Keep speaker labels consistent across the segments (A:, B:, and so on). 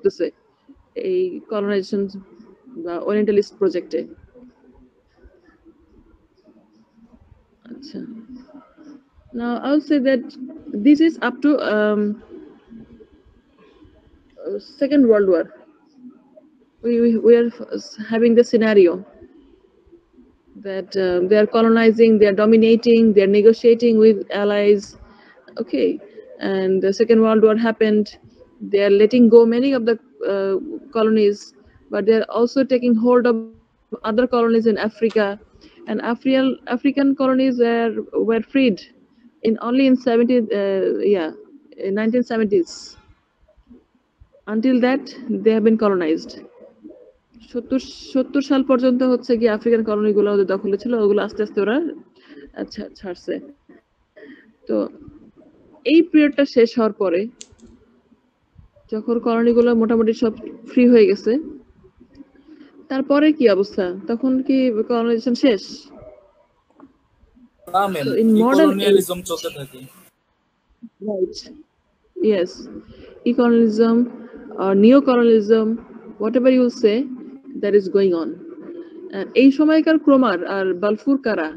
A: করতেছে এই কলোনাইজেশন বা ওরিয়েন্টালিস্ট প্রজেক্টে? আচ্ছা, now I would say that this is up to Second World War. We are having the scenario that they are colonizing, they are dominating, they are negotiating with allies. Okay, and the Second World War happened. They are letting go many of the colonies, but they are also taking hold of other colonies in Africa, and African colonies were freed in only in 70s, in 1970s. Until that, they have been colonized. 70 সাল পর্যন্ত হচ্ছে কি African কলোনিগুলো ওদের দখলে ছিল, ওগুলো আস্তে আস্তে ওরা আচ্ছা ছাড়ছে। তো এই পিরিয়ডটা শেষ হওয়ার পরে যখন কলোনিগুলো মোটামুটি সব ফ্রি হয়ে গেছে, তারপরে কি অবস্থা? তখন কি কলোনাইজেশন শেষ?
B: না ম্যাম, কলোনিয়ালিজম চলতে থাকে।
A: Right, yes, economism or neo-colonialism, whatever you say, that is going on. এই সময়কার ক্রোমার আর বালফুর কারা?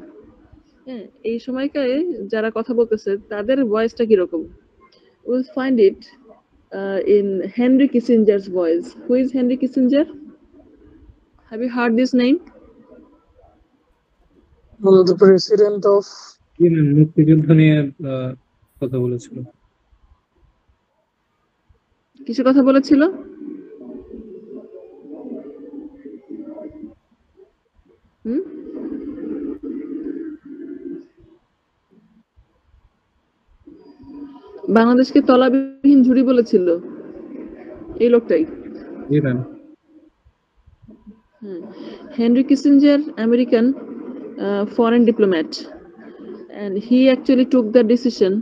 A: হ্যাঁ, এই সময়কারে যারা কথা বলতেছে তাদের ভয়েসটা কিরকম? We'll find it in Henry Kissinger's voice. Who is Henry Kissinger? Have you heard this name?
C: The president of
D: মুক্তিযুদ্ধ নিয়ে কথা বলেছিল।
A: কিছু কথা বলেছিল? বাংলাদেশকে তলাবিহীন ঝুড়ি বলেছিল এই লোকটাই। Henry Kissinger, American foreign diplomat, and he actually took the decision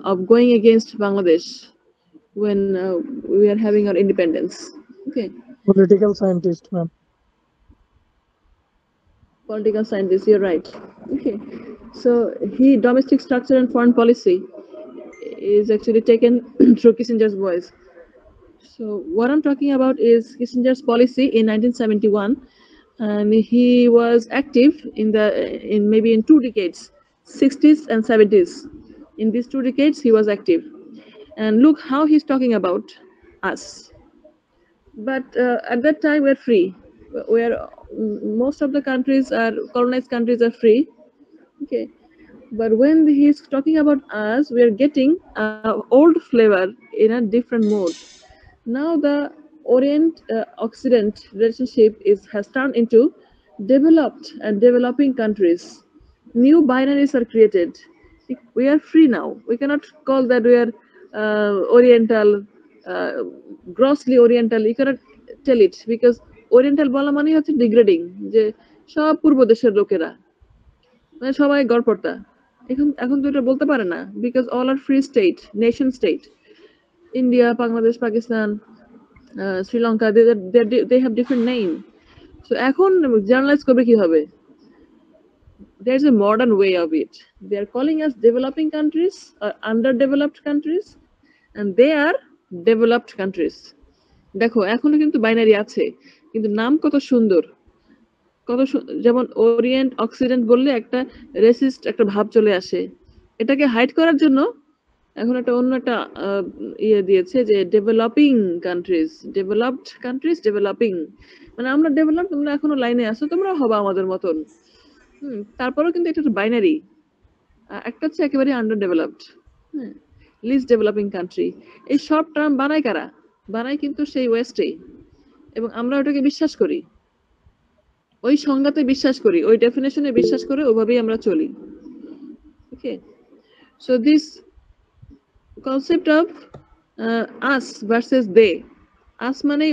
A: of going against Bangladesh when we are having our independence. Okay.
C: Political scientist, ma'am.
A: Political scientist, you're right. Okay. So he domestic structure and foreign policy is actually taken through Kissinger's voice. So what I'm talking about is Kissinger's policy in 1971, and he was active in maybe in 2 decades, 60s and 70s. In these 2 decades, he was active, and look how he's talking about us. But at that time, we're free. Where most of the countries are colonized countries are free. Okay, but when he's talking about us, we are getting old flavor in a different mode. Now the Orient-Occident relationship has turned into developed and developing countries. New binaries are created. We are free now. We cannot call that we are Oriental, grossly Oriental. You cannot tell it because Oriental বলা মানে হচ্ছে degrading, যে সব পূর্ব দেশের লোকেরা, মানে সবাই গড়পড়তা। এখন তো এটা বলতে পারে না, because all are free state, nation state. India, Bangladesh, Pakistan, Sri Lanka, they have different name. So এখন জার্নালাইজ করবে কিভাবে? There's a modern way of it. They are calling us developing countries or underdeveloped countries, and they are developed countries. দেখো এখনো কিন্তু binary আছে, কিন্তু নাম কত সুন্দর, যেমন ওরিয়েন্ট অক্সিডেন্ট বললে একটা রেসিস্ট একটা ভাব চলে আসে। এটাকে হাইড করার জন্য এখন অন্য একটা ইয়ে দিয়েছে যে developing countries, developed countries, developing, মানে আমরা ডেভেলপ, তোমরা এখনো লাইনে আসো, তোমরা হবা আমাদের মতন। তারপরেও কিন্তু এটা বাইনারি। একটা হচ্ছে একেবারে underdeveloped, least developing country. এই সব টার্ম বানায় কারা? বানায় কিন্তু সেই ওয়েস্টেই, এবং আমরা ওটাকে বিশ্বাস করি, ওই সংজ্ঞাতে বিশ্বাস করি, ওই ডেফিনেশনে বিশ্বাস করে ওভাবেই আমরা চলি। Okay, so this concept of us versus they. Us মানে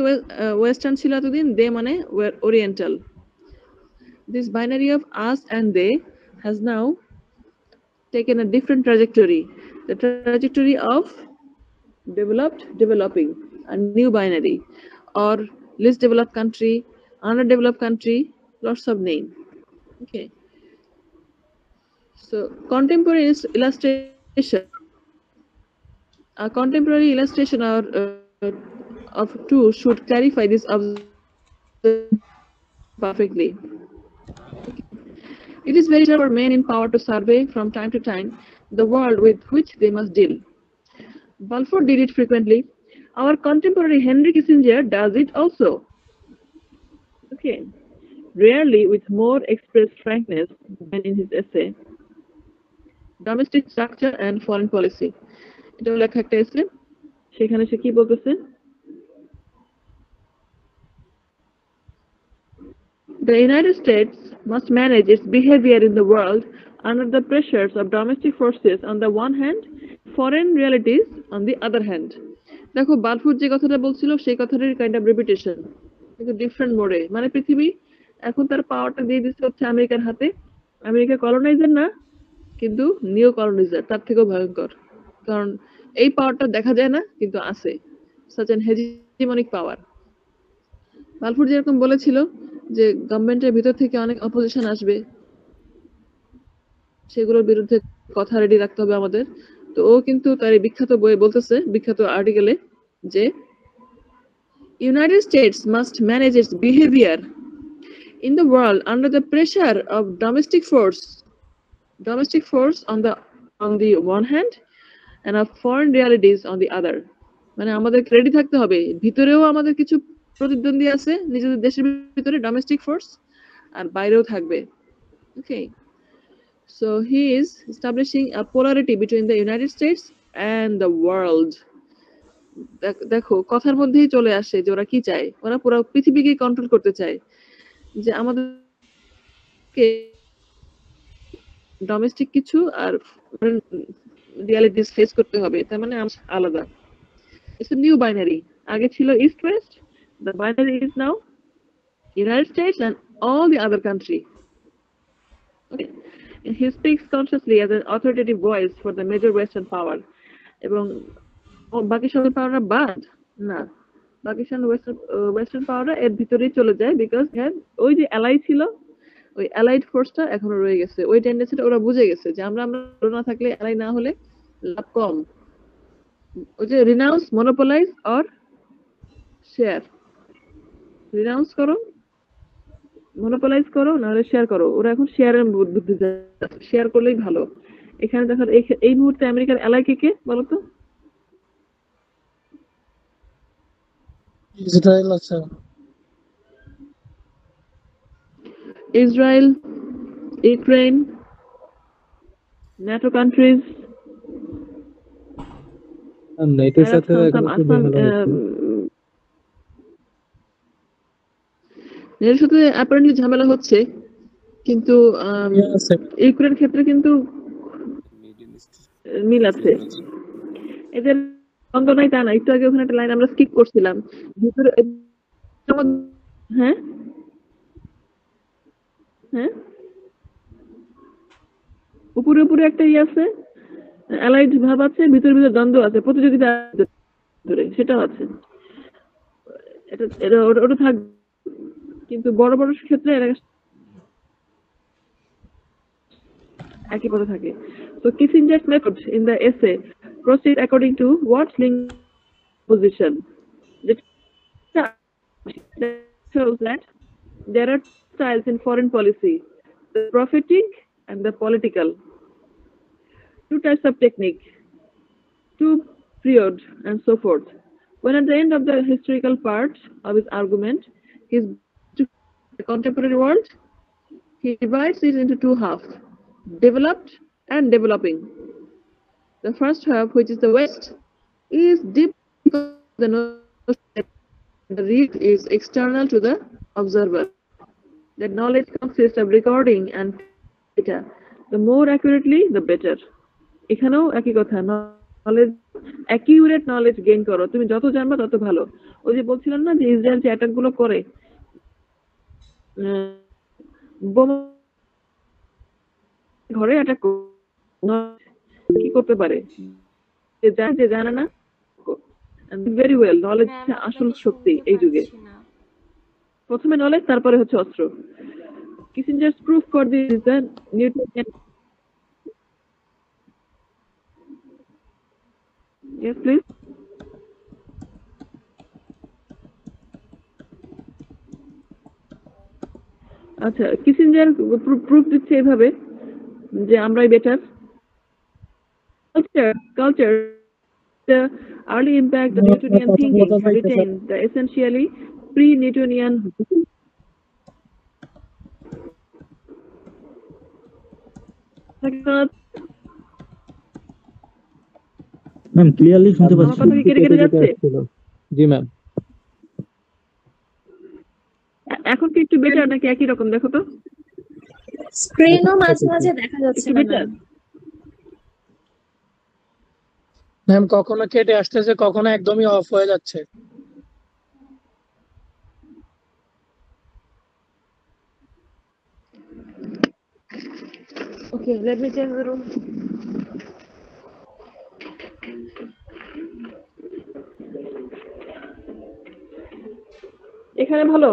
A: western ছিল এতদিন, they মানে oriental. This binary of us and they has now taken a different trajectory, the trajectory of developed, developing, a new binary, or least developed country, underdeveloped country, lots of name. Okay, so contemporary illustration or of two should clarify this observation perfectly. It is very easy for men in power to survey from time to time the world with which they must deal. Balfour did it frequently. Our contemporary Henry Kissinger does it also. Okay. Rarely with more expressed frankness than in his essay, Domestic Structure and Foreign Policy. এটা লেখা একটা essay, সেখানে সে কি বলতেছে? The United States must manage its behavior in the world under the pressures of domestic forces on the one hand, foreign realities on the other hand. দেখো বালফুর যে কথাটা বলছিল সেই কথাটার কাইন্ড অফ রিপিটেশন, কিন্তু ডিফারেন্ট মোডে। মানে পৃথিবী এখন তার পাওয়ারটা দিয়ে দিচ্ছে হচ্ছে আমেরিকার হাতে। আমেরিকা কলোনাইজার না, কিন্তু নিও কলোনাইজার, তার থেকেও ভয়ঙ্কর। কারণ এই পাওয়ারটা দেখা যায় না, কিন্তু আছে, সাচ অ্যান হেজিমনিক পাওয়ার। বালফুর যেরকম বলেছিল যে গভর্নমেন্টের ভিতর থেকে অনেক অপোজিশন আসবে, সেগুলোর বিরুদ্ধে কথা রেডি রাখতে হবে আমাদের। তো ও কিন্তু তার এই বিখ্যাত বইয়ে বলতেছে, বিখ্যাত আর্টিকেলে, যে United states must manage it's behaviour in the world under the pressure of domestic force on the one hand and of foreign realities on the other. মানে আমাদের রেডি থাকতে হবে, ভিতরেও আমাদের কিছু প্রতিদ্বন্দ্বী আছে নিজেদের দেশের ভিতরে, ডোমেস্টিক ফোর্স, আর বাইরেও থাকবে। ওকে, so he is establishing a polarity between the United States and the world. দেখো কথার মধ্যেই চলে আসে যে ওরা কি চায়, ওরা পুরো পৃথিবীকে কন্ট্রোল করতে চায়, যে আমাদেরকে ডোমেস্টিক কিছু আর রিয়ালিটিস ফেস করতে হবে। তার মানে আলাদা, ইটস নিউ বাইনারি। আগে ছিল east west, the binary is now United States and all the other country. He speaks consciously as an authoritative voice for the major western power. এবং বাকি সব পাওয়াররা বাদ না, পাকিস্তান ওয়েস্টার্ন পাওয়াররা এর ভিতরেই চলে যায়, বিকজ হ্যাঁ ওই যে অ্যালাই ছিল, ওই অ্যালাইড ফোর্সটা এখনো রয়ে গেছে। ওই টেন্ডেন্সিটা ওরা বুঝে গেছে যে আমরা না থাকলে, অ্যালাই না হলে লাভ কম। ওই যে রিনাউন্স, মনোপোলাইজ অর শেয়ার, রিনাউন্স করো, মনোপোলাইজ করো, নাহলে শেয়ার করো। ওরা এখন শেয়ারের বুদ্ধি, শেয়ার করলেই ভালো। এখানে দেখো এই মুহূর্তে আমেরিকার অ্যালাই কে বলতো?
C: ইসরায়েল আছে,
A: ইসরায়েল, ইউক্রেন, ন্যাটো কান্ট্রিজ,
D: নেটোর সাথে
A: নেটোর সাথে অ্যাপারেন্টলি ঝামেলা হচ্ছে, কিন্তু ইউক্রেন ক্ষেত্রে কিন্তু মিল আছে। এদের দ্বন্দ্ব নাই তা না, একটু আগে ওখানে একটা লাইন আমরা স্কিপ করছিলাম ভিতরে। হ্যাঁ হ্যাঁ, উপরে উপরে একটা ইয়ে আছে, অ্যালাইড ভাব আছে, ভিতরে ভিতরে দ্বন্দ্ব আছে, প্রতিযোগিতা ভিতরে সেটাও আছে। এটা ওটা থাকবে, কিন্তু বড় বড় ক্ষেত্রে এরা একই পথে থাকে। So Kissinger's method in the essay proceeds according to Watts-Ling position. That shows that there are styles in foreign policy: the prophetic and the political. Two types of technique, two period, and so forth. When at the end of the historical part of his argument, his the contemporary world, he divides it into two halves: developed and developing. The first half, which is the West, is deep because the notion that the read is external to the observer. That knowledge consists of recording and data. The more accurately, the better. এখানেও একই কথা, knowledge, accurate knowledge gain করো। তুমি যত জানবা তত ভালো। ওই যে বলছিলাম না যে ইসরায়েল যে অ্যাটাক গুলো করে, ঘরে অ্যাটাক কি করতে পারে, যে জানে না, ভেরি ওয়েল, নলেজ আসল শক্তি এই যুগে। প্রথমে নলেজ, তারপরে হচ্ছে অস্ত্র। Kissinger's proof for this is the Newtonian. Yes, please. আচ্ছা, কিসিঞ্জার প্রুফ দিচ্ছে এভাবে যে আমরাই better. Culture, the early impact, the Newtonian thinking have retained the essentially pre-Newtonian
D: ma'am clearly শুনতে
A: আমার
D: পাচ্ছি,
A: কথা কি কেটে কেটে যাচ্ছে?
D: জি ম্যাম।
A: এখন কি একটু বেটার নাকি একই রকম দেখো তো?
E: স্ক্রিনও মাঝে মাঝে দেখা যাচ্ছে
A: একটু
E: না
A: বেটার।
E: ম্যাম।
C: ম্যাম কখনো কেটে আসতেছে, কখনো একদমই অফ হয়ে যাচ্ছে।
A: Okay, let me change the room. এখানে ভালো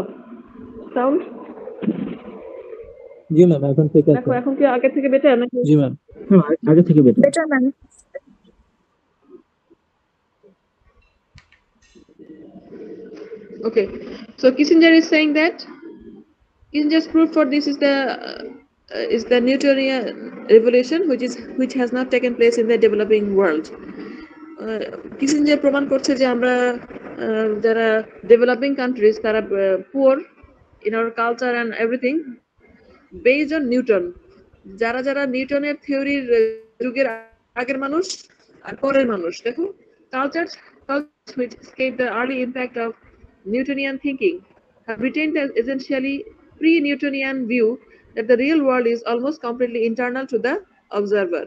A: সাউন্ড?
D: জি ম্যাম এখন ঠিক আছে।
A: দেখো এখন কি আগে থেকে বেটার নাকি?
D: জি ম্যাম, আগে থেকে better.
E: Better ma'am.
A: Okay, so Kissinger is saying that Kissinger's proof for this is the Newtonian revolution, which has not taken place in the developing world. Kissinger প্রমাণ করছে যে আমরা যারা ডেভেলপিং কান্ট্রিজ তারা poor in our culture and everything based on Newton. যারা যারা নিউটনের থিওরির যুগের আগের মানুষ আর পরের মানুষ, দেখো culture which escaped the early impact of Newtonian thinking have retained the essentially pre-Newtonian view that the real world is almost completely internal to the observer.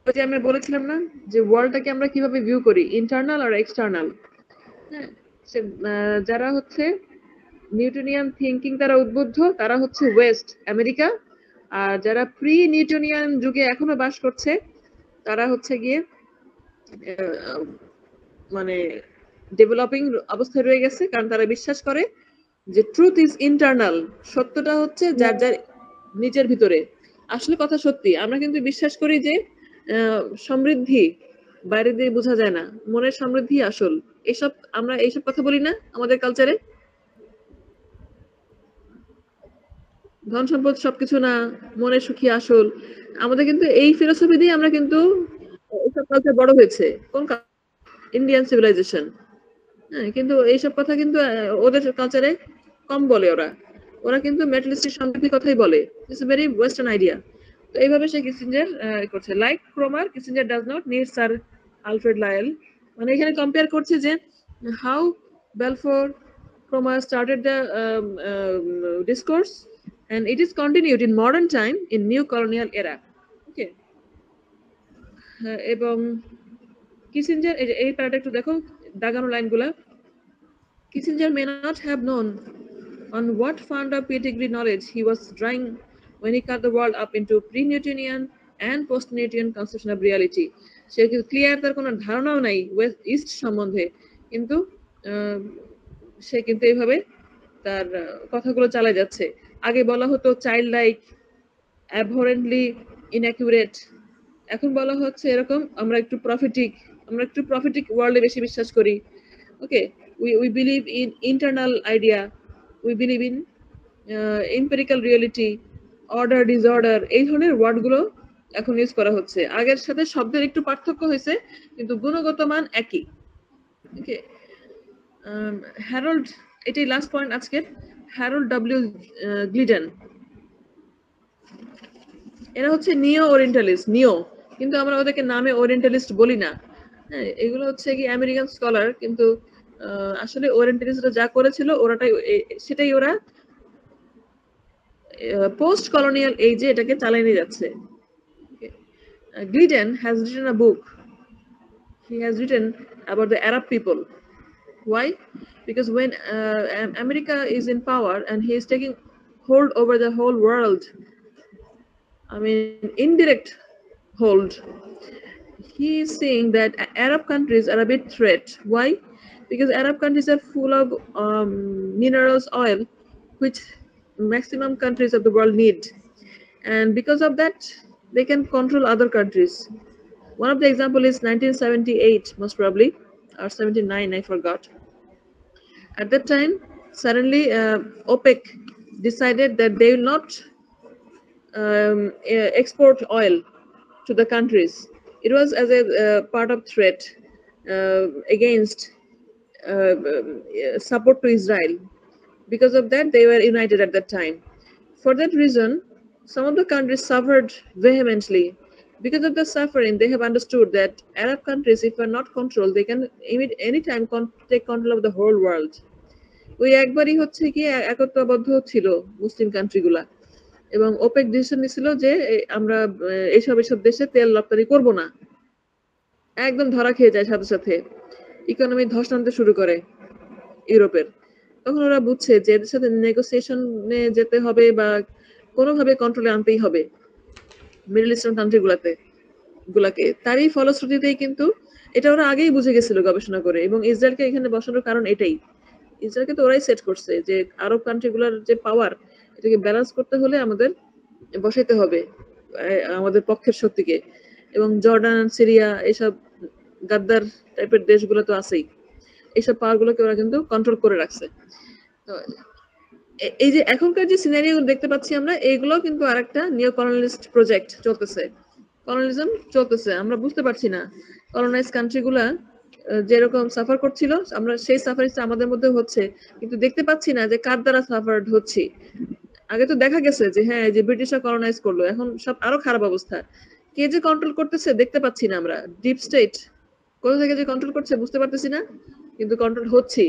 A: ওই যে আমি বলেছিলাম না যে ওয়ার্ল্ডটাকে আমরা কিভাবে ভিউ করি, ইন্টারনাল আর এক্সটার্নাল। হ্যাঁ, যারা হচ্ছে নিউটনিয়ান থিঙ্কিং দ্বারা উদ্বুদ্ধ তারা হচ্ছে ওয়েস্ট আমেরিকা, আর যারা প্রি নিউটনিয়ান যুগে এখনো বাস করছে তারা হচ্ছে গিয়ে মানে ডেভেলপিং অবস্থায় রয়ে গেছে, কারণ তারা বিশ্বাস করে যে ট্রুথ ইজ ইন্টারনাল, সত্যটা হচ্ছে যার যার নিজের ভিতরে। আসলে কথা সত্যি, আমরা কিন্তু বিশ্বাস করি যে সমৃদ্ধি বাইরে দিয়ে বোঝা যায় না, মনের সমৃদ্ধি আসল। আমরা এইসব কথা বলি না আমাদের কালচারে, ধন সম্পদ সবকিছু না, মনের সুখী আসল। আমাদের কিন্তু এই ফিলোসফি দিয়ে আমরা কিন্তু এইসব কালচার বড় হয়েছে। কোন ইন্ডিয়ান সিভিলাইজেশন। হ্যাঁ, কিন্তু এইসব কথা কিন্তু ওদের কালচারে কম বলে। ওরা কিন্তু মেটালিস্টিক সমৃদ্ধির কথাই বলে। It's very western idea. তো এইভাবে সে কিসিঞ্জার করছে। Like Kroemer, Kissinger does not need sir Alfred Lyle. মানে এখানে কম্পেয়ার করছে যে how Balfour Kroemer started the discourse and it is continued in modern time in new colonial era. Okay, এবং Kissinger এই প্যারাটা একটু দেখো, দাগানো লাইনগুলা। Kissinger may not have known on what fund of pedigree knowledge he was drawing when he cut the world up into pre-Newtonian and post-Newtonian conception of reality. Say clear তার কোনো ধারণাও নাই West east সম্বন্ধে, কিন্তু সে কিন্তু এইভাবে তার কথাগুলো চালিয়ে যাচ্ছে। আগে বলা হতো চাইল্ড লাইক, অ্যাবহরেন্টলি ইনঅ্যাকুরেট, এখন বলা হচ্ছে এরকম আমরা একটু প্রফিটিক ওয়ার্ল্ডে বেশি বিশ্বাস করি। ওকে, we believe in internal idea, we believe in empirical reality, order disorder, এই ধরনের ওয়ার্ডগুলো এখন ইউজ করা হচ্ছে। আগের সাথে শব্দের একটু পার্থক্য হয়েছে, কিন্তু গুণগত মান একই। ওকে, হ্যারল্ড, এটাই লাস্ট পয়েন্ট আজকের। হ্যারল্ড ডব্লিউ গ্লিডেন, এরা হচ্ছে নিও ওরিয়েন্টালিস্ট। নিও, কিন্তু আমরা ওদেরকে নামে ওরিয়েন্টালিস্ট বলি না। হ্যাঁ, এগুলো হচ্ছে কি আমেরিকান স্কলার, কিন্তু আসলে ওরিয়েন্টালিস্টরা যা করেছিল সেটাই ওরা পোস্ট কলোনিয়াল এজে এটাকে চালিয়ে নিয়ে যাচ্ছে। Glidden has written a book. He has written about the Arab people. Why? Because when America is in power and he is taking hold over the whole world, I mean indirect hold, he is saying that Arab countries are a bit threat. Why? Because Arab countries are full of minerals, oil, which maximum countries of the world need, and because of that they can control other countries. One of the example is 1978, most probably, or 79, I forgot. At that time, suddenly OPEC, decided that they will not export oil to the countries. It was as a part of threat against support to Israel. Because of that, they were united at that time. For that reason, some of the countries suffered vehemently. Because of the suffering, they have understood that Arab countries, if are not controlled, they can anytime take control of the whole world. ওই একবারই হচ্ছে কি একত্রবদ্ধ ছিল মুসলিম কান্ট্রিগুলা এবং opaque decision নিছিল যে আমরা এইসব দেশে তেল রপ্তানি করব না, একদম ধরা খেয়ে যায় সাথে সাথে, ইকোনমি ধস নামতে শুরু করে ইউরোপের। তখন ওরা বুঝছে যে এদের সাথে নেগোসিয়েশনে যেতে হবে বা কোনোভাবে কন্ট্রোলে আনতেই হবে মিডল ইস্টার্ন গুলাকে। তারই ফলশ্রুতিতেই কিন্তু এটা ওরা আগেই বুঝে গেছিল গবেষণা করে, এবং ইসরায়েলকে এখানে বসানোর কারণ এটাই। ইসরায়েলকে তো ওরাই সেট করছে যে আরব কান্ট্রিগুলোর যে পাওয়ার, এটাকে ব্যালেন্স করতে হলে আমাদের বসাইতে হবে আমাদের পক্ষের শক্তিকে। এবং জর্ডান, সিরিয়া, এইসব গাদ্দার টাইপের দেশগুলো তো আছেই, এইসব পাওয়ার গুলোকে ওরা কিন্তু কন্ট্রোল করে রাখছে। তো এই যে এখনকার যে সিনারিও দেখতে পাচ্ছি আমরা, এইগুলো কিন্তু আরেকটা নিও কলোনিয়ালিস্ট প্রজেক্ট চলতেছে, কলোনিজম চলতেছে। আমরা বুঝতে পারছি না কলোনাইজ কান্ট্রিগুলা যেরকম সাফার করছিল, আমরা সেই সাফারিংটা আমাদের মধ্যে হচ্ছে, কিন্তু দেখতে পাচ্ছি না যে কার দ্বারা সাফারড হচ্ছে। আগে তো দেখা গেছে যে হ্যাঁ, যে ব্রিটিশরা কলোনাইজ করলো, এখন সব আরো খারাপ অবস্থা। কে যে কন্ট্রোল করতেছে দেখতে পাচ্ছি না আমরা। ডিপ স্টেট কোথা থেকে যে কন্ট্রোল করছে বুঝতে পারতেছি না, কিন্তু কন্ট্রোল হচ্ছে,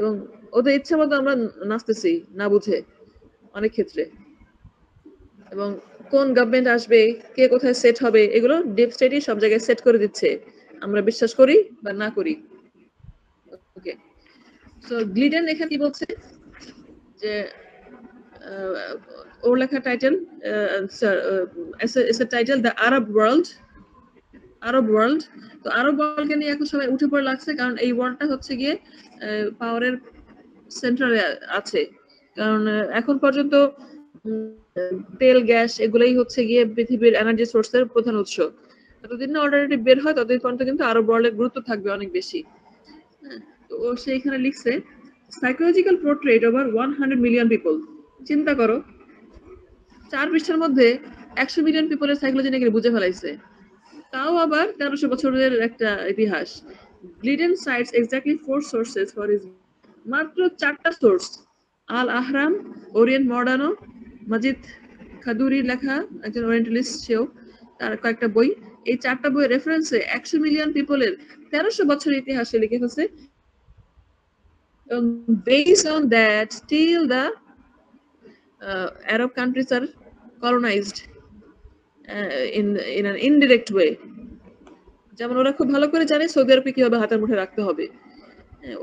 A: এবং ওদের ইচ্ছা মতো আমরা নাচতেছি না বুঝে অনেক ক্ষেত্রে। এবং কোন গভর্নমেন্ট আসবে, কে কোথায় সেট হবে, এগুলো ডিপ স্টেটই সব জায়গায় সেট করে দিচ্ছে, আমরা বিশ্বাস করি বা না করি। ওকে, সো গ্লিডেন এখানে কি বলছে যে ওর লেখা title, title the Arab world. Arab world, তো আরব ওয়ার্ল্ডকে নিয়ে এখন সবাই উঠে পড়ে লাগছে, কারণ এই ওয়ার্ল্ডটা হচ্ছে গিয়ে পাওয়ারের সেন্টারে আছে। কারণ এখন পর্যন্ত তেল, গ্যাস এগুলাই হচ্ছে গিয়ে পৃথিবীর এনার্জি সোর্সের প্রধান উৎস। যতদিন না অল্টারনেটিভ বের হয় ততদিন পর্যন্ত কিন্তু আরব ওয়ার্ল্ডের গুরুত্ব থাকবে অনেক বেশি। তো ও সেইখানে লিখছে psychological portrait over 100 million people. চিন্তা করো, 4 পৃষ্ঠার মধ্যে 100 মিলিয়ন পিপলের সাইকোলজি নাকি বুঝে ফেলাইছে, তাও আবার 1300 বছরের একটা ইতিহাস। Glidden cites exactly 4 sources for his, মাত্র 4টা সোর্স, আল আহরাম, ওরিয়েন্ট মডার্নো, মাজিদ খাদুরির লেখা, একজন ওরিয়েন্টালিস্ট, সেও তার কয়েকটা বই, এই 4টা বই রেফারেন্সে 100 মিলিয়ন পিপলের 1300 বছরের ইতিহাসে লিখে ফেলছে। Based on that, still the Arab countries are colonized in an indirect way. যেমন ওরা খুব ভালো করে জানে সৌদি আরবকে কিভাবে হাতের মুঠে রাখতে হবে,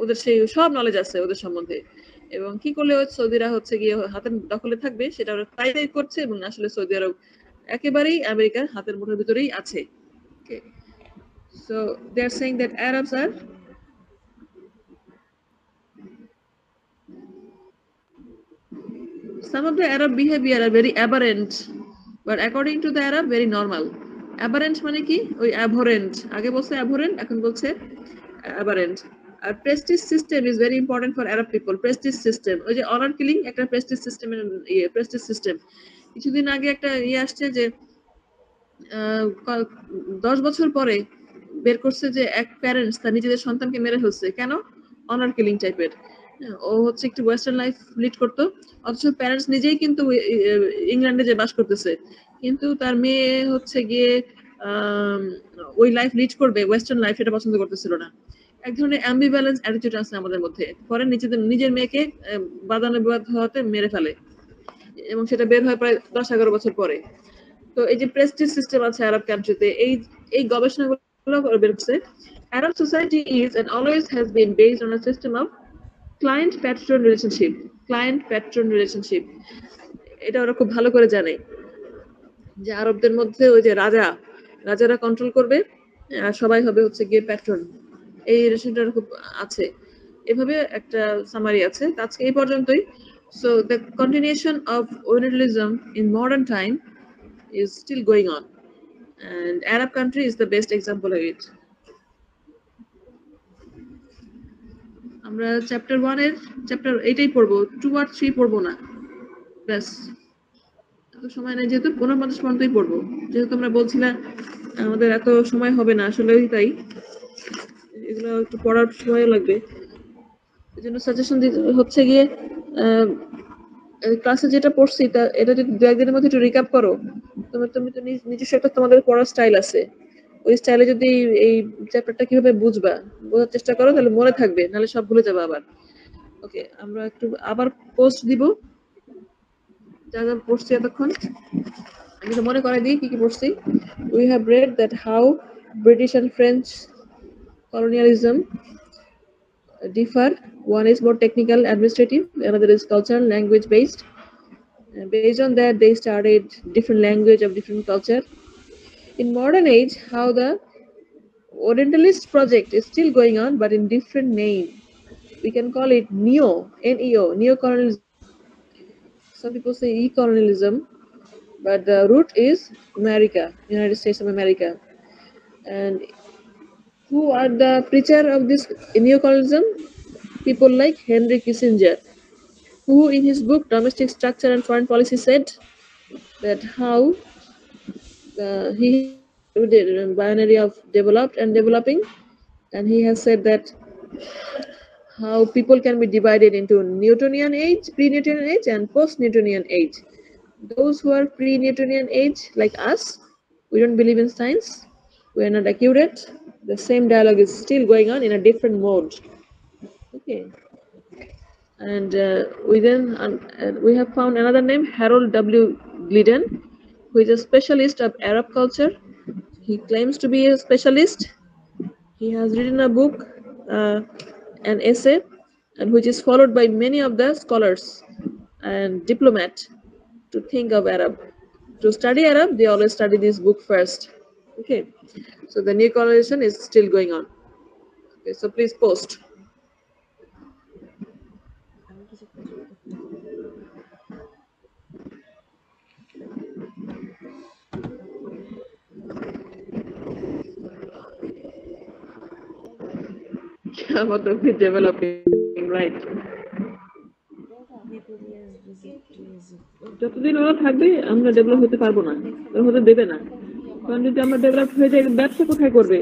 A: ওদের সেই সব নলেজ আছে ওদের সম্বন্ধে, এবং কি করলে সৌদিরা হচ্ছে গিয়ে হাতের দখলে থাকবে সেটা ওরা তাই করছে, এবং আসলে সৌদি আরব একেবারেই আমেরিকার হাতের মুঠের ভিতরেই আছে। Okay, so they are saying that Arabs are some of the Arab behavior are very aberrant, but according to the Arab very normal. Aberrant মানে কি, ওই abhorrent, আগে বলছে abhorrent, এখন বলছে aberrant। আর prestige system is very important for Arab people. Prestige system, ওই যে অনার কিলিং একটা প্রেস্টিজ সিস্টেমের প্রেস্টিজ সিস্টেম। কিছুদিন আগে একটা আসছে যে 10 বছর পরে বের করছে যে এক প্যারেন্টস তার নিজেদের সন্তানকে মেরে ফেলছে, কেন? অনার কিলিং টাইপের। ও হচ্ছে একটু ওয়েস্টার্ন লাইফ লিড করতো, অথচ প্যারেন্টস নিজেই কিন্তু ইংল্যান্ডে যে বাস করতেছে, কিন্তু তার মেয়ে হচ্ছে গিয়ে ওই লাইফ লিড করবে ওয়েস্টার্ন লাইফ, এটা পছন্দ করতেছিল না। এক ধরনের অ্যাম্বিভ্যালেন্স অ্যাটিটিউড আছে আমাদের মধ্যে, পরে নিজের মেয়েকে বাদানুবাদ হওয়াতে মেরে ফেলে, এবং সেটা বের হয় প্রায় 10-11 বছর পরে। তো এই যে প্রেস্টিজ সিস্টেম আছে আরব কান্ট্রিতে, এই গবেষণাগুলো বের হচ্ছে। Arab society is and always has been based on a system of client-patron relationship. Client-patron relationship, এটা ওরা খুব ভালো করে জানে যে আরবদের মধ্যে ওই যে রাজারা কন্ট্রোল করবে, আর সবাই হবে হচ্ছে গিয়ে প্যাট্রন, এই রিলেশনটা খুব আছে। এভাবে একটা সামারি আছে। আজকে এই পর্যন্তই। So the continuation of Orientalism in modern time is still going on, and Arab country is the best example of it. আমরা চ্যাপ্টার 1 এর চ্যাপ্টার 8 পড়বো, 2 আর 3 পড়বো না। ব্যাস, এত সময় নেই, যেহেতু 49 পর্যন্তই পড়বো, যেহেতু তোমরা বলছিলা আমাদের এত সময় হবে না, আসলেই তাই, এগুলো একটু পড়ার সময় লাগবে। এই জন্য সাজেশন হচ্ছে গিয়ে ক্লাসে যেটা পড়ছি তা এটা যদি 2-1 দিনের মধ্যে একটু রিক্যাপ করো, তুমি তো নিজস্ব একটা তোমাদের পড়ার স্টাইল আছে, ওই স্টাইলে যদি এই চ্যাপ্টারটা কিভাবে বুঝবা বোঝার চেষ্টা করো, তাহলে মনে থাকবে, নাহলে সব ভুলে যাবে আবার। ওকে, আমরা একটু আবার পোস্ট দিব যা যা পড়ছি এতক্ষণ। আমি তো মনে করাই দিই কি কি পড়ছি। We have read that how British and French colonialism differ. One is more technical, administrative, another is cultural, language based. Based on that, they started different language of different culture. In modern age, how the Orientalist project is still going on, but in different name. We can call it NEO, neo-colonialism. Some people say e-colonialism, but the root is America, United States of America. And who are the preacher of this neocolonialism? People like Henry Kissinger, who in his book Domestic Structure and Foreign Policy said that how he did a binary of developed and developing, and he has said that how people can be divided into Newtonian age, pre-Newtonian age, and post-Newtonian age. Those who are pre-Newtonian age, like us, we don't believe in science, we are not accurate. The same dialogue is still going on in a different mode. Okay. And we have found another name, Harold W. Glidden, who is a specialist of Arab culture. He claims to be a specialist. He has written a book, an essay, and which is followed by many of the scholars and diplomats to think of Arab. To study Arab, they always study this book first. Okay, so the new colonization is still going on. Okay, so please post. About the developing, right? যতদিন ওরা থাকবে আমরা develop হতে পারবো না, ওরা হতে দেবে না। কারণ যদি আমরা ডেভেলপ হয়ে যাই, ব্যবসা কোথায় করবে?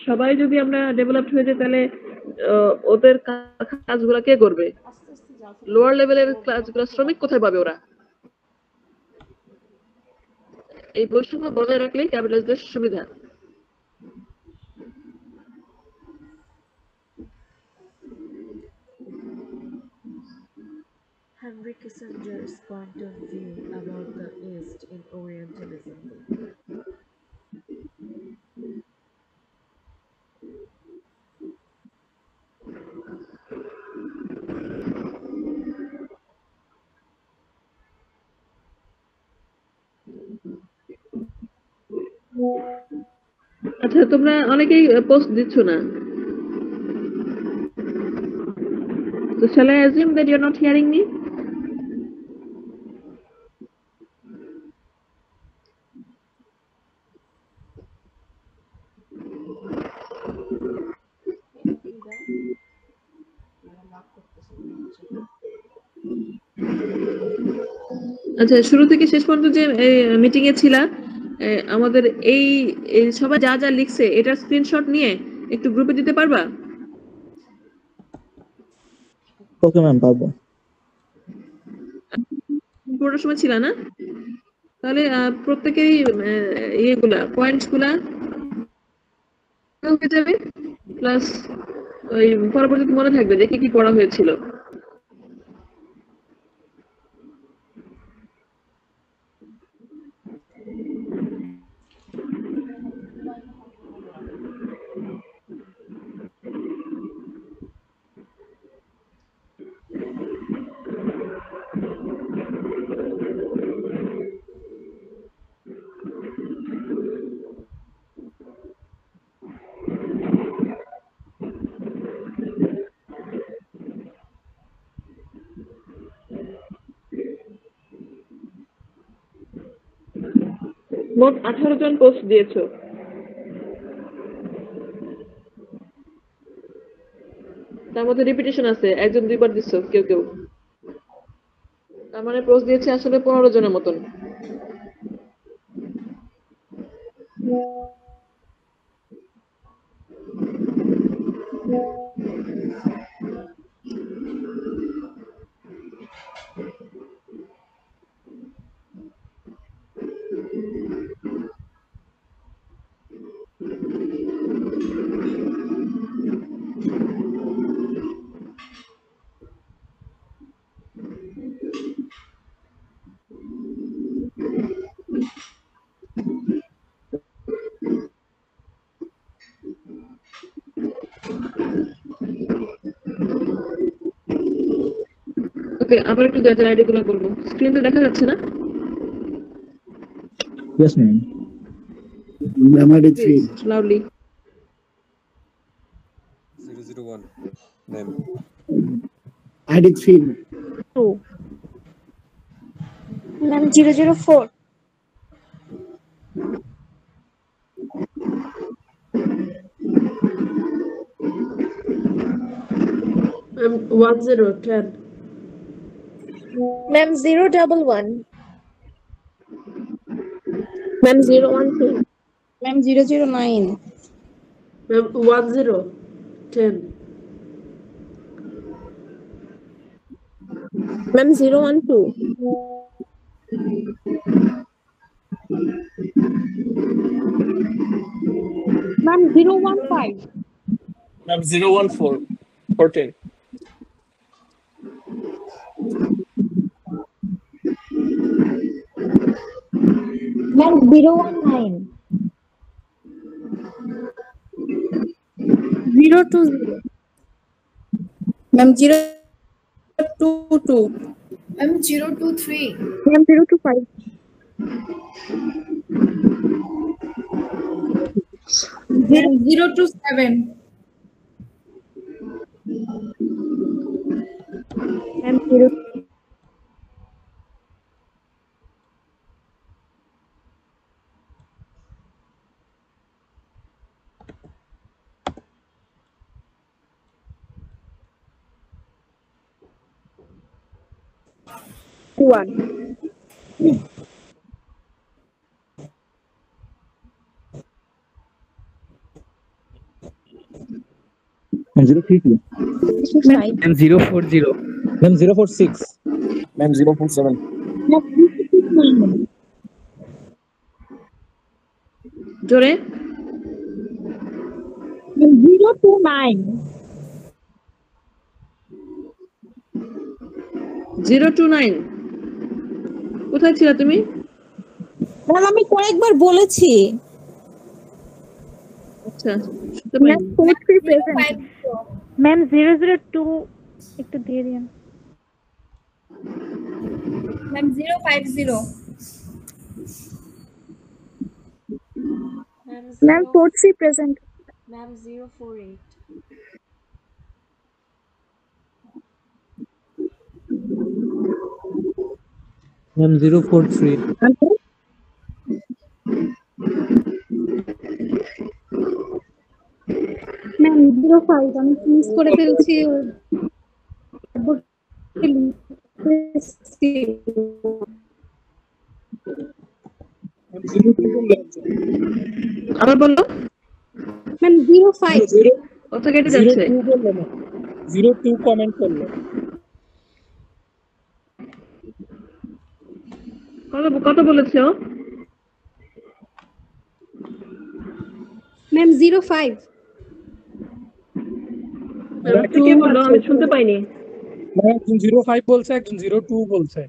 A: সবাই যদি আমরা ডেভেলপ হয়ে যাই, তাহলে ওদের কাজগুলো কে করবে? লোয়ার লেভেলের কাজগুলো শ্রমিক কোথায় পাবে ওরা? এই বৈষম্য বজায় রাখলেই ক্যাপিটালিস্টদের সুবিধা।
F: Henry Kissinger's point of view about the East in Orientalism.
A: আচ্ছা, তোমরা অনেকেই পোস্ট দিচ্ছ না। So shall I assume that you're not hearing me? আচ্ছা, শুরু থেকে শেষ পর্যন্ত যে মিটিং এ ছিলা, আমাদের এই সবাই যা যা লিখছে এটা স্ক্রিনশট নিয়ে একটু গ্রুপে দিতে পারবা?
D: ওকে ম্যাম, পারবো।
A: পুরো সময় ছিল না, তাহলে প্রত্যেকেরই ইয়েগুলা পয়েন্টস গুলা হয়ে যাবে, প্লাস ওই পরবর্তীতে মনে থাকবে যে কি কি পড়া হয়েছিল। মোট 18 জন পোস্ট দিয়েছো। তার মধ্যে রিপিটেশন আছে, একজন দুইবার দিচ্ছ কেউ কেউ। তার মানে পোস্ট দিয়েছে আসলে 15 জনের মতন। ওকে, আবার একটু যাদের আইডি গুলো বলবো। স্ক্রিনটা দেখা যাচ্ছে না?
D: Yes, ma'am.
G: Ma'am, I did three.
A: Loudly.
H: 001. Ma'am.
G: I did three.
E: 2 ma'am 004
I: 1010
E: ma'am 011 ma'am 012 ma'am 009
I: ma'am 1010
E: ma'am 012 ma'am 015
C: Ma'am 014 14
E: ma'am 019 020 ma'am 022
J: ma'am 023
E: ma'am 025
J: 027
E: ma'am 0 1
D: Ma'am, 032.
E: Ma'am,
K: And 040.
D: Ma'am, 046.
H: Ma'am, 047.
A: জোরে।
E: 029
A: 029 কোথায় ছিল তুমি?
E: ম্যাম আমি কয়েকবার বলেছি।
A: আচ্ছা, শুনতে পাইনি।
E: ম্যাম 002 একটু দিয়ে দিন।
J: Ma'am 050
E: ma'am 43 present.
F: Ma'am 048.
K: Ma'am 043.
E: Ma'am 05 আমি মিস করে ফেলছি।
A: আবার বলো।
E: ম্যাম 05
A: কথা কেটে যাচ্ছে।
C: 02 কমেন্ট করলো।
A: কত বলেছো?
E: ম্যাম 05
A: কে বলো? আমি শুনতে পাইনি।
C: একজন 05 বলছে, একজন 02 বলছে।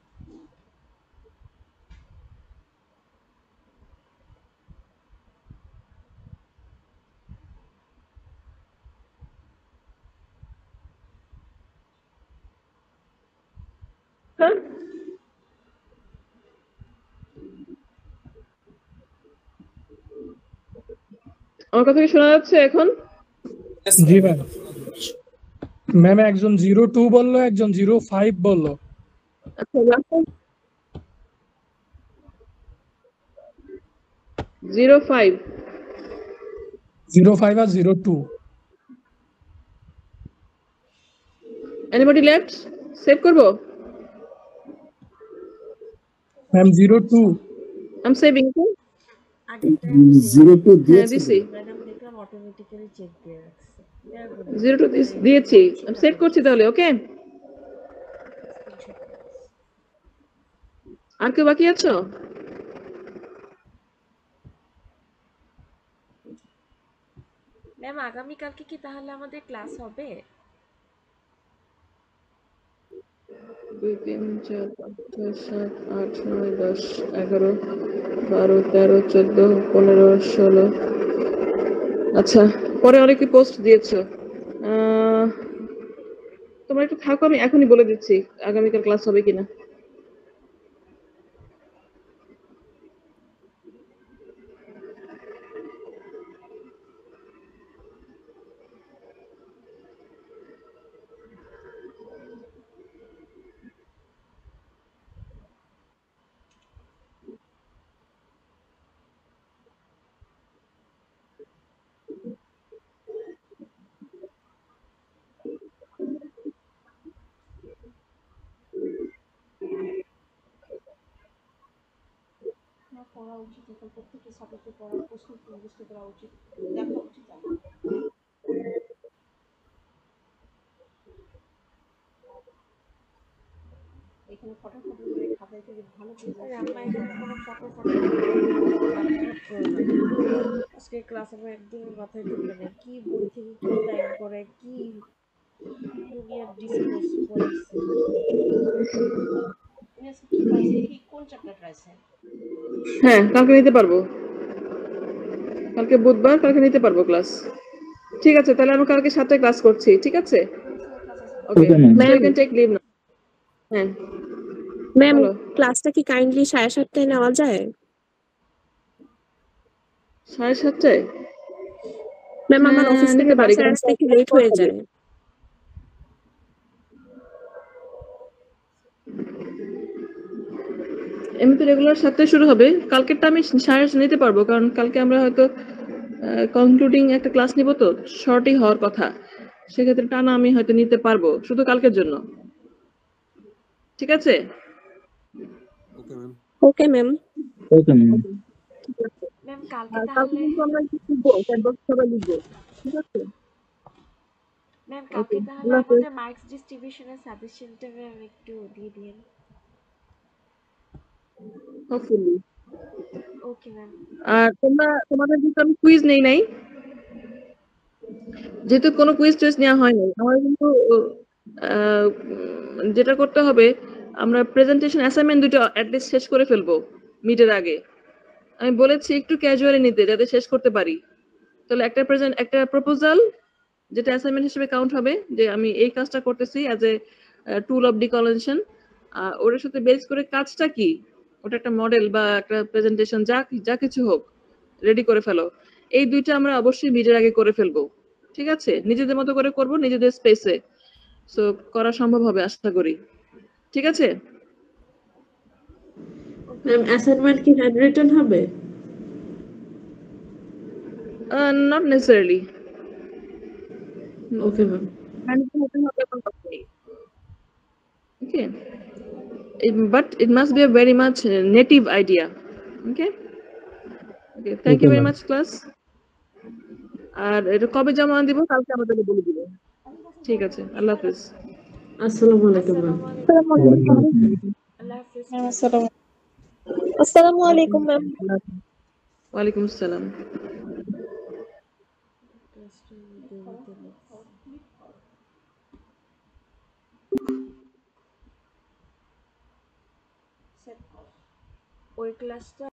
A: আমার কথা কি শোনা যাচ্ছে এখন?
C: জি ম্যাম। ম্যাম একজন 02 বললো, একজন 05 বললো।
A: আচ্ছা, 05
C: আর 02।
A: Anybody left? সেভ করবো?
C: Ma'am 02
A: I'm saving it.
F: আগেরটা
G: 02
A: হ্যাঁ
G: দিয়েছি
A: দিছি।
F: ম্যাডাম দেখলাম অটোমেটিক্যালি চেক দিয়ে রাখছে। দেয়ার গুড।
A: 02 দিয়েছি। আমি সেট করছি তাহলে, ওকে? আর কেউ বাকি আছো?
F: ম্যাম আগামীকালকে কি তাহলে আমাদের ক্লাস হবে?
A: 2 3 4 5 6 7 8 9 10 11 12 13 14 15 16 আচ্ছা, পরে অনেকে পোস্ট দিয়েছো। তোমরা একটু থাকো, আমি এখনই বলে দিচ্ছি আগামীকাল ক্লাস হবে কিনা।
F: পড়া উচিত, এখন প্রত্যেকটা সাবজেক্টে পড়ার প্রশ্ন মুখস্থ করা উচিত, দেখা উচিত। এখানে ফটাফট করে খাতায় থেকে ভালো করে আমরা এখানে কোনো ফটাফট আজকে ক্লাস আমার একদম মাথায় ঢুকে নেই, কি বই থেকে কি লাইন করে কি দুনিয়ার ডিসকোর্স পড়াইছে। কি পাইছেন, কি কোন চ্যাপ্টার পাইছেন?
A: হ্যাঁ, কালকে নিতে পারবো। কালকে বুধবার, কালকে নিতে পারবো ক্লাস। ঠিক আছে, তাহলে আমি কালকে 7টায় ক্লাস করছি, ঠিক আছে? ওকে,
D: Okay, ma'am.
A: so you can take leave now. হ্যাঁ
E: ম্যাম
A: বলো।
E: ক্লাসটা কি কাইন্ডলি 7:30টায় নেওয়া যায়?
A: 7:30টায়?
E: ম্যাম আমার
A: হ্যাঁ,
E: অফিস থেকে
A: নিতে পারি,
E: বাসে
A: কারণ
E: আসতে একটু লেট হয়ে যায়।
A: এমনি তো রেগুলার 7টায় শুরু হবে। কালকেরটা আমি 7:30 নিতে পারবো, কারণ কালকে আমরা হয়তো কনক্লুডিং একটা ক্লাস নিব, তো শর্টই হওয়ার কথা। সেক্ষেত্রে টানা আমি হয়তো নিতে পারবো শুধু কালকের জন্য, ঠিক আছে?
H: Okay, ma'am.
E: Okay ma'am.
D: Okay, ma'am.
F: Ma'am কালকে
A: আর কালকে
F: তাহলে
A: কিন্তু আমরা একটু লিখবো, চ্যাটবক্স সবাই লিখবো, ঠিক আছে?
F: ম্যাম
A: ওকে,
F: কালকে তাহলে
A: আল্লাহ হাফেজ।
F: আমাদের মার্কস ডিস্ট্রিবিউশনের সাজেশনটা ম্যাম একটু দিয়ে দিন।
A: হোপফুলি।
F: Okay ma'am.
A: আর তোমাদের কিন্তু আমি কুইজ নেই নাই, যেহেতু কোনো কুইজ টেস্ট নেওয়া হয়নি। আমার কিন্তু যেটা করতে হবে, আমরা প্রেজেন্টেশন অ্যাসাইনমেন্ট দুটো অ্যাটলিস্ট শেষ করে ফেলবো মিটের আগে। আমি বলেছি একটু ক্যাজুয়ালি নিতে, যাতে শেষ করতে পারি। তাহলে একটা প্রপোজাল, যেটা অ্যাসাইনমেন্ট হিসেবে কাউন্ট হবে, যে আমি এই কাজটা করতেছি অ্যাজ এ টুল অফ ডিকলেশন। ওর সাথে বেস করে কাজটা কি, ওটা একটা মডেল বা একটা প্রেজেন্টেশন, যা কিছু হোক, রেডি করে ফেলো। এই দুইটা আমরা অবশ্যই মিটের আগে করে ফেলবো, ঠিক আছে? নিজেদের মতো করে করব, নিজেদের স্পেসে। সো করা সম্ভব হবে আশা করি, ঠিক আছে?
I: ম্যাম অ্যাসাইনমেন্ট কি হ্যান্ড রিটেন হবে?
A: Not necessarily.
I: Okay ma'am.
A: Okay, but it must be a very much native idea. Okay, thank you
D: Okay,
A: very
D: ma'am.
A: much class. আর এটা কবে জমা দিব কালকে আমাদেরকে বলে দিবে, ঠিক আছে? আল্লাহ হাফেজ।
I: আসসালামু আলাইকুম ম্যাম।
E: আসসালামু আলাইকুম।
F: আল্লাহ হাফেজ।
E: আসসালামু আলাইকুম ম্যাম।
A: ওয়ালাইকুম আসসালাম।
F: ওই ক্লাসটা